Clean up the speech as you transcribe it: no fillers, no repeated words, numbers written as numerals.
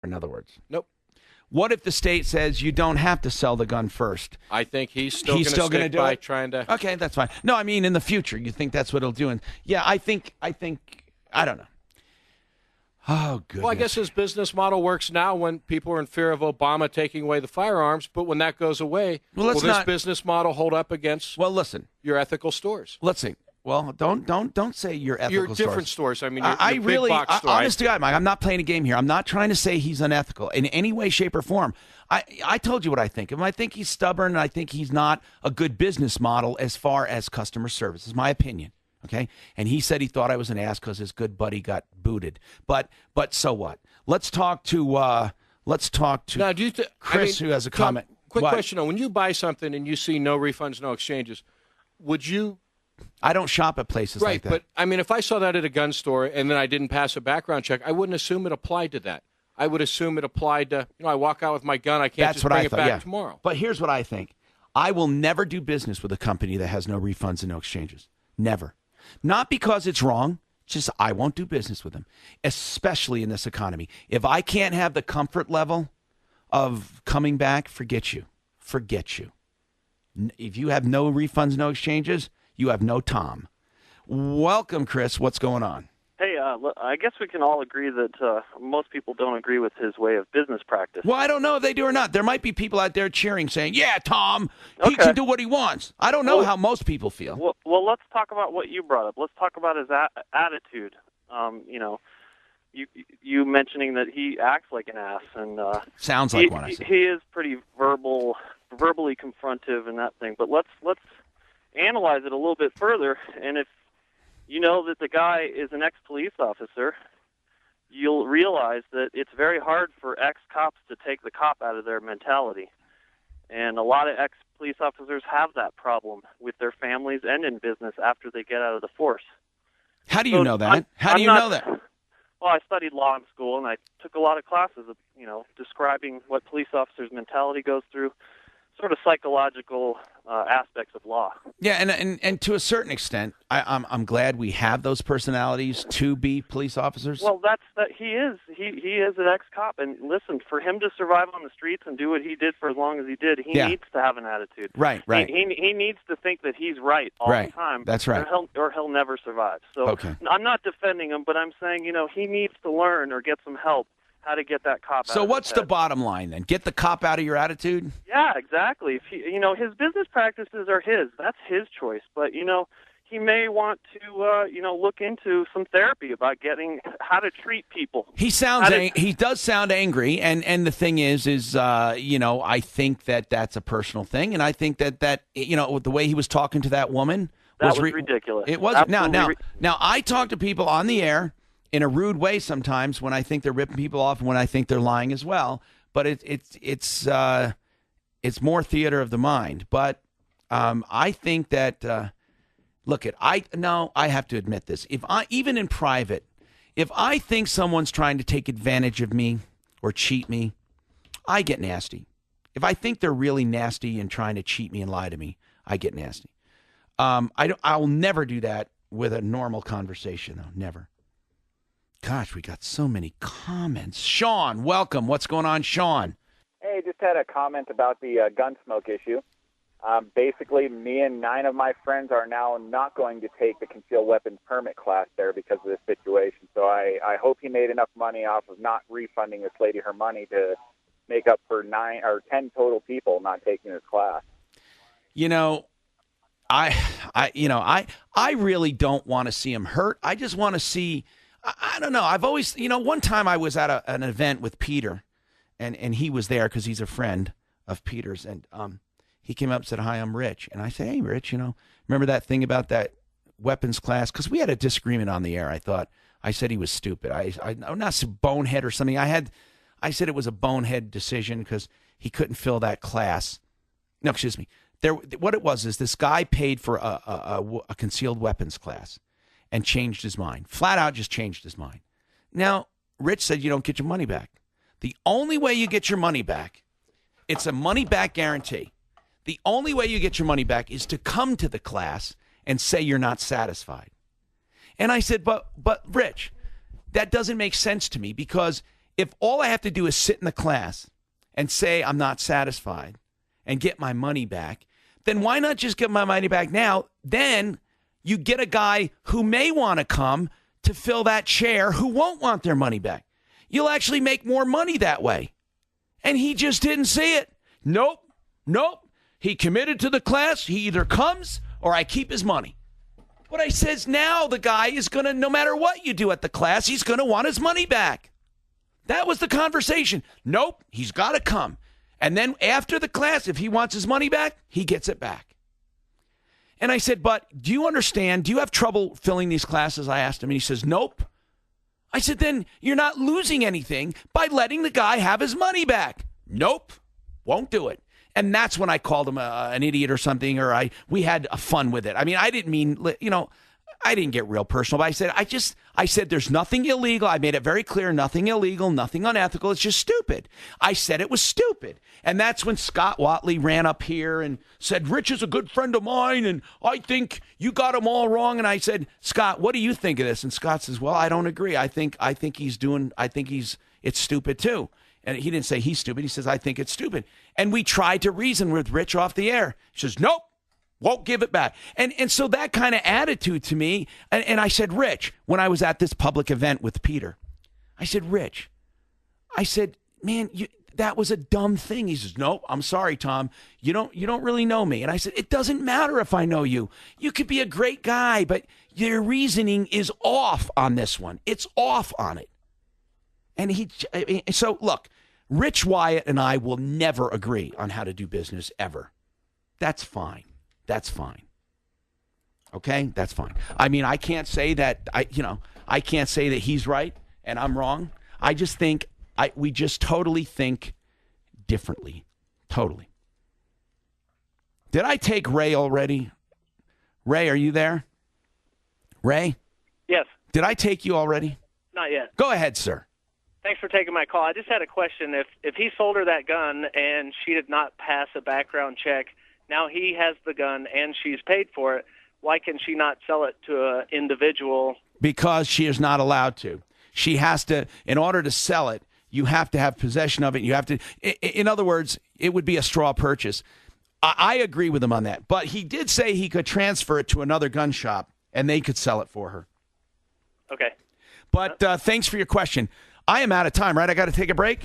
in other words. Nope. What if the state says you don't have to sell the gun first? I think he's still going to stick by trying to. Okay, that's fine. No, I mean in the future, you think that's what he'll do? And yeah, I think I don't know. Oh, goodness. Well, I guess his business model works now when people are in fear of Obama taking away the firearms. But when that goes away, will this business model hold up against? Well, listen, your ethical stores. Let's see. Well, don't say your ethical stores. Your different stores. I mean, your big box store. Honest to God, Mike, I'm not playing a game here. I'm not trying to say he's unethical in any way, shape, or form. I told you what I think of him. I think he's stubborn, and I think he's not a good business model as far as customer service. Is my opinion. Okay, and he said he thought I was an ass because his good buddy got booted. But so what? Let's talk to now, Chris, who has a comment. Quick question: though, when you buy something and you see no refunds, no exchanges, would you? I don't shop at places like that. But I mean, if I saw that at a gun store and then I didn't pass a background check, I wouldn't assume it applied to that. I would assume it applied to, I walk out with my gun, I can't just bring it back tomorrow. But here's what I think. I will never do business with a company that has no refunds and no exchanges. Never. Not because it's wrong, just I won't do business with them, especially in this economy. If I can't have the comfort level of coming back, forget you. Forget you. If you have no refunds, no exchanges, you have no Tom. Welcome, Chris. What's going on? Hey, I guess we can all agree that most people don't agree with his way of business practice. Well, I don't know if they do or not. There might be people out there cheering, saying, yeah, Tom, he can do what he wants. I don't know how most people feel. Well, let's talk about what you brought up. Let's talk about his attitude. You mentioning that he acts like an ass. And sounds like one, I said. He is pretty verbally confrontive and that thing. But let's analyze it a little bit further, and if you know that the guy is an ex-police officer, you'll realize that it's very hard for ex-cops to take the cop out of their mentality. And a lot of ex-police officers have that problem with their families and in business after they get out of the force. How do you know that? How do you know that? Well, I studied law in school, and I took a lot of classes of, describing what police officers' mentality goes through, sort of psychological aspects of law. Yeah, and to a certain extent, I'm glad we have those personalities to be police officers. Well, he is an ex-cop, and listen, for him to survive on the streets and do what he did for as long as he did, he needs to have an attitude. Right. He needs to think that he's right all the time. That's right. Or he'll never survive. So I'm not defending him, but I'm saying he needs to learn or get some help how to get that cop out. So what's the bottom line then? Get the cop out of your attitude? Yeah, exactly. If his business practices are his. That's his choice. But, he may want to, look into some therapy about getting how to treat people. He does sound angry. And the thing is, I think that's a personal thing. And I think that the way he was talking to that woman was ridiculous. It was. Now, I talk to people on the air in a rude way sometimes when I think they're ripping people off and when I think they're lying as well. But it's more theater of the mind. But I think that I have to admit this. Even in private, if I think someone's trying to take advantage of me or cheat me, I get nasty. If I think they're really nasty and trying to cheat me and lie to me, I get nasty. I'll never do that with a normal conversation, though. Never. Gosh, we got so many comments. Sean, welcome. What's going on, Sean? Hey, just had a comment about the Gunsmoke issue. Basically, me and 9 of my friends are now not going to take the concealed weapons permit class there because of this situation. So I hope he made enough money off of not refunding this lady her money to make up for 9 or 10 total people not taking this class. I really don't want to see him hurt. I just want to see. I don't know. I've always, one time I was at an event with Peter, and he was there because he's a friend of Peter's, and he came up and said, "Hi, I'm Rich," and I said, "Hey, Rich, remember that thing about that weapons class?" Because we had a disagreement on the air. I said he was stupid. I'm not bonehead or something. I said it was a bonehead decision because he couldn't fill that class. No, excuse me. What it was is this guy paid for a concealed weapons class. And changed his mind. Flat out just changed his mind. Now, Rich said you don't get your money back. The only way you get your money back, it's a money-back guarantee. The only way you get your money back is to come to the class and say you're not satisfied. And I said, but Rich, that doesn't make sense to me because if all I have to do is sit in the class and say I'm not satisfied and get my money back, then why not just get my money back now? Then you get a guy who may want to come to fill that chair who won't want their money back. You'll actually make more money that way. And he just didn't see it. Nope. He committed to the class. He either comes or I keep his money. But I says now the guy is going to, no matter what you do at the class, he's going to want his money back. That was the conversation. Nope, he's got to come. And then after the class, if he wants his money back, he gets it back. And I said, but do you understand? Do you have trouble filling these classes? I asked him, and he says, nope. I said, then you're not losing anything by letting the guy have his money back. Nope, won't do it. And that's when I called him an idiot or something, or we had fun with it. I mean, I didn't mean, I didn't get real personal, but I said there's nothing illegal. I made it very clear, nothing illegal, nothing unethical. It's just stupid. I said it was stupid. And that's when Scott Watley ran up here and said, Rich is a good friend of mine, and I think you got him all wrong. And I said, Scott, what do you think of this? And Scott says, well, I don't agree. I think it's stupid too. And he didn't say he's stupid. He says, I think it's stupid. And we tried to reason with Rich off the air. He says, nope, won't give it back. And so that kind of attitude to me, and I said, Rich, when I was at this public event with Peter, I said, Rich, man, that was a dumb thing. He says, no, I'm sorry, Tom. You don't really know me. And I said, it doesn't matter if I know you. You could be a great guy, but your reasoning is off on this one. It's off on it. And so look, Rich Wyatt and I will never agree on how to do business ever. That's fine. Okay? That's fine. I mean, I can't say that I can't say that he's right and I'm wrong. I just think we just totally think differently. Totally. Did I take Ray already? Ray, are you there? Ray? Yes. Did I take you already? Not yet. Go ahead, sir. Thanks for taking my call. I just had a question. If he sold her that gun and she did not pass a background check, now he has the gun and she's paid for it, why can she not sell it to an individual? Because she is not allowed to. She has to, in order to sell it, you have to have possession of it. You have to, in other words, it would be a straw purchase. I agree with him on that. But he did say he could transfer it to another gun shop and they could sell it for her. Okay. But thanks for your question. I am out of time, right? I got to take a break.